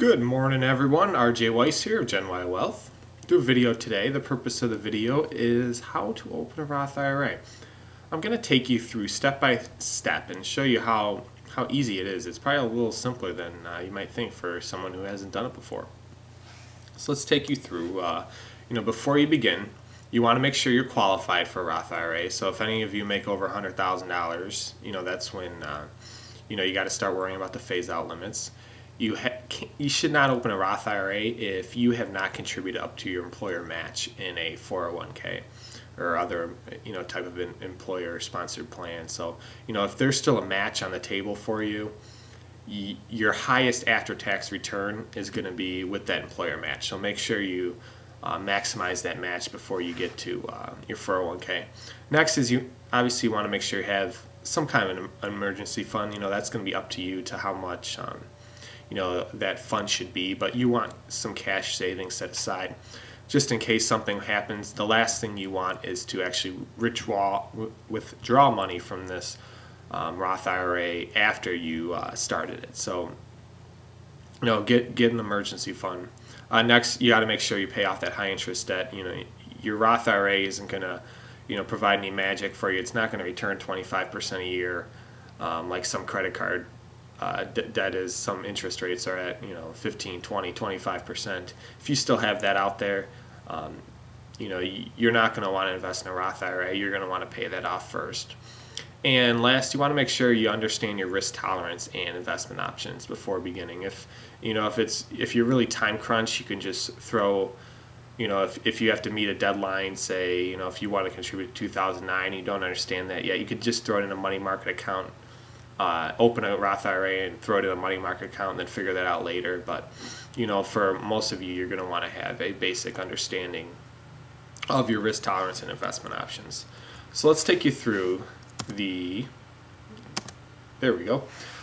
Good morning, everyone. RJ Weiss here of Gen Y Wealth. Do a video today. The purpose of the video is how to open a Roth IRA. I'm going to take you through step by step and show you how easy it is. It's probably a little simpler than you might think for someone who hasn't done it before. So let's take you through. Before you begin, you want to make sure you're qualified for a Roth IRA. So if any of you make over $100,000, that's when you got to start worrying about the phase-out limits. You should not open a Roth IRA if you have not contributed up to your employer match in a 401k or other type of employer sponsored plan. So if there's still a match on the table for you, your highest after-tax return is going to be with that employer match. So make sure you maximize that match before you get to your 401k. Next is you obviously want to make sure you have some kind of an emergency fund. That's going to be up to you to how much that fund should be, but you want some cash savings set aside just in case something happens. The last thing you want is to actually withdraw money from this Roth IRA after you started it. So get an emergency fund. Next, you got to make sure you pay off that high interest debt. Your Roth IRA isn't going to provide any magic for you. It's not going to return 25% a year like some credit card debt is. Some interest rates are at 15, 20, 25%. If you still have that out there, you're not going to want to invest in a Roth IRA. You're going to want to pay that off first. And last, you want to make sure you understand your risk tolerance and investment options before beginning. If you're really time crunched, you can just throw, if you have to meet a deadline, say, if you want to contribute to 2009, you don't understand that yet, you could just throw it in a money market account. Open a Roth IRA and throw it in a money market account and then figure that out later. But for most of you, you're going to want to have a basic understanding of your risk tolerance and investment options. So let's take you through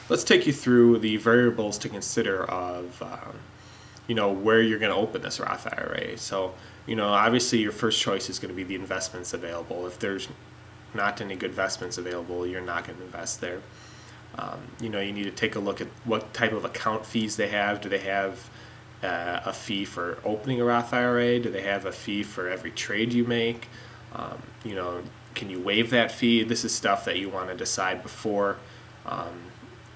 let's take you through the variables to consider of where you're going to open this Roth IRA. So obviously your first choice is going to be the investments available. If there's not any good investments available, you're not going to invest there. You need to take a look at what type of account fees they have. Do they have a fee for opening a Roth IRA? Do they have a fee for every trade you make? Can you waive that fee? This is stuff that you want to decide before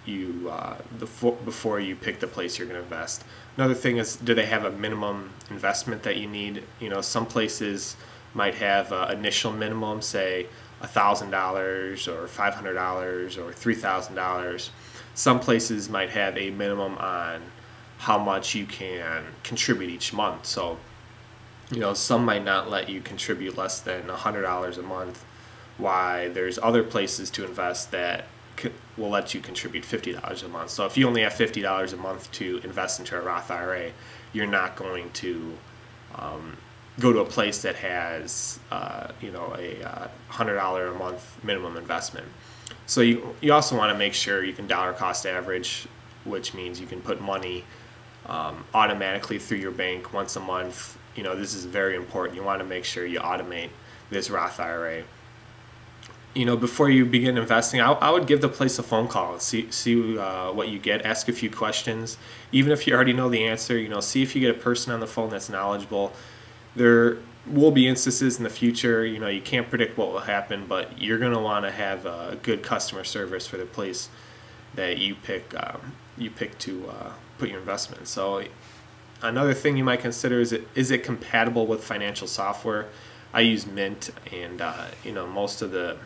before you pick the place you're going to invest. Another thing is, do they have a minimum investment that you need? Some places might have an initial minimum, say $1,000 or $500 or $3,000. Some places might have a minimum on how much you can contribute each month. So, some might not let you contribute less than $100 a month, while there's other places to invest that will let you contribute $50 a month. So if you only have $50 a month to invest into a Roth IRA, you're not going to go to a place that has a $100 a month minimum investment. So you also want to make sure you can dollar cost average, which means you can put money automatically through your bank once a month. This is very important. You want to make sure you automate this Roth IRA. Before you begin investing, I would give the place a phone call and see what you get. Ask a few questions. Even if you already know the answer, see if you get a person on the phone that's knowledgeable. There will be instances in the future, you can't predict what will happen, but you're going to want to have a good customer service for the place that you pick to put your investment. So another thing you might consider is it compatible with financial software? I use Mint, and most of the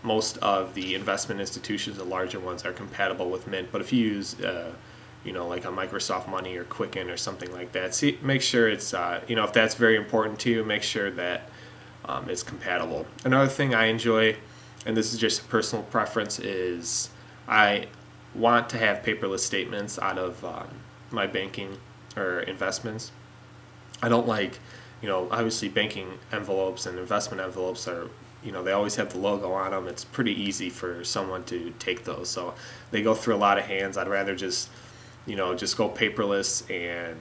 most of the investment institutions, the larger ones, are compatible with Mint. But if you use like a Microsoft Money or Quicken or something like that, make sure it's if that's very important to you, make sure that it's compatible. Another thing I enjoy, and this is just a personal preference, is I want to have paperless statements out of my banking or investments. I don't like, obviously banking envelopes and investment envelopes are, they always have the logo on them. It's pretty easy for someone to take those. So they go through a lot of hands. I'd rather just go paperless and,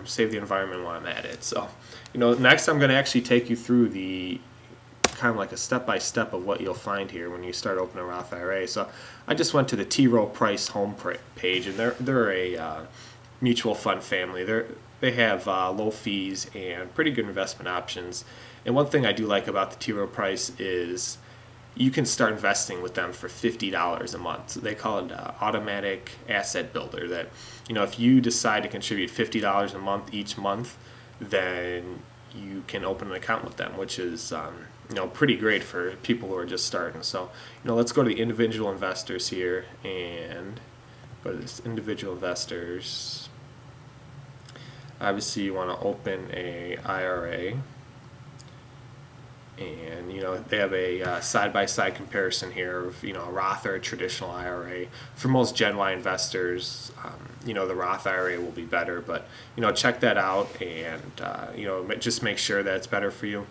save the environment while I'm at it. So, next I'm going to actually take you through the kind of like a step-by-step of what you'll find here when you start opening a Roth IRA. So I just went to the T. Rowe Price home page, and they're a mutual fund family. They have low fees and pretty good investment options. And one thing I do like about the T. Rowe Price is you can start investing with them for $50 a month. So they call it automatic asset builder. That, you know, if you decide to contribute $50 a month each month, then you can open an account with them, which is you know, pretty great for people who are just starting. So, you know, let's go to the individual investors here and go to this individual investors. Obviously, you want to open a IRA. And, you know, they have a side-by-side comparison here of, you know, a Roth or a traditional IRA. For most Gen Y investors, you know, the Roth IRA will be better. But, you know, check that out and, you know, just make sure that it's better for you.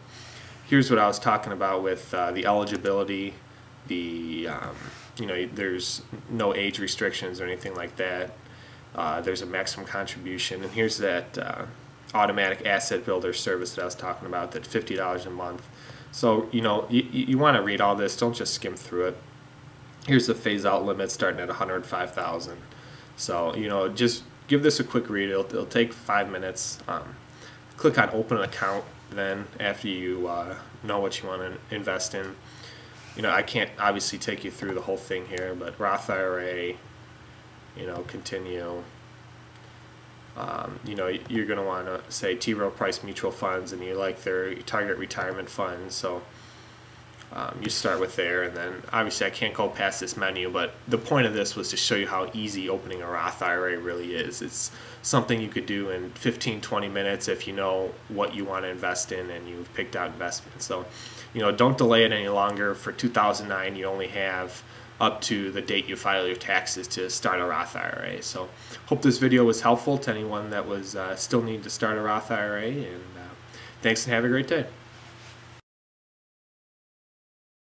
Here's what I was talking about with the eligibility. You know, there's no age restrictions or anything like that. There's a maximum contribution. And here's that automatic asset builder service that I was talking about, that $50 a month. So, you know, you want to read all this. Don't just skim through it. Here's the phase-out limit starting at $105,000. So, you know, just give this a quick read. It'll take 5 minutes. Click on Open an Account then after you know what you want to invest in. You know, I can't obviously take you through the whole thing here, but Roth IRA, you know, continue. You know, you're going to want to say T. Rowe Price Mutual Funds, and you like their target retirement funds, so you start with there. And then obviously I can't go past this menu, but the point of this was to show you how easy opening a Roth IRA really is. It's something you could do in 15-20 minutes if you know what you want to invest in and you've picked out investments. So, you know, don't delay it any longer. For 2009, you only have up to the date you file your taxes to start a Roth IRA. So hope this video was helpful to anyone that was still needing to start a Roth IRA, and thanks and have a great day.